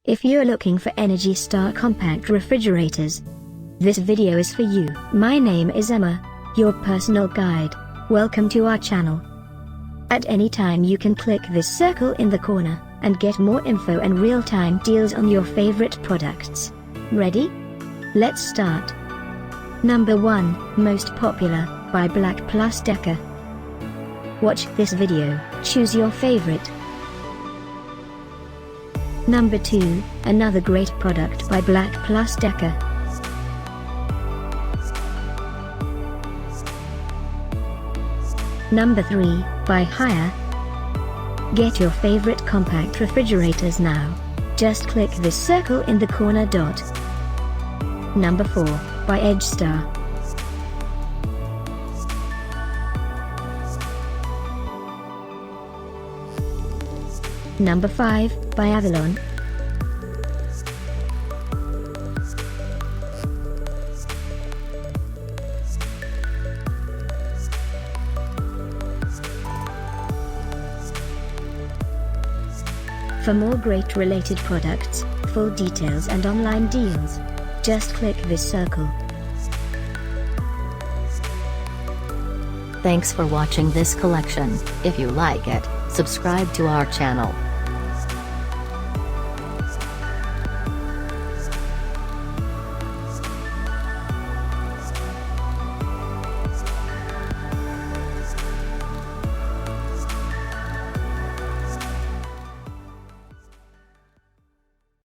If you're looking for EdgeStar compact refrigerators, this video is for you. My name is Emma, your personal guide. Welcome to our channel. At any time you can click this circle in the corner, and get more info and real-time deals on your favorite products. Ready? Let's start. Number 1, Most Popular, by BLACK+DECKER. Watch this video, choose your favorite. Number 2, another great product by BLACK+DECKER. Number 3, by Hire. Get your favorite compact refrigerators now. Just click this circle in the corner dot. Number 4, by EdgeStar. Number 5, by Avalon. For more great related products, full details and online deals, just click this circle. Thanks for watching this collection. If you like it, subscribe to our channel.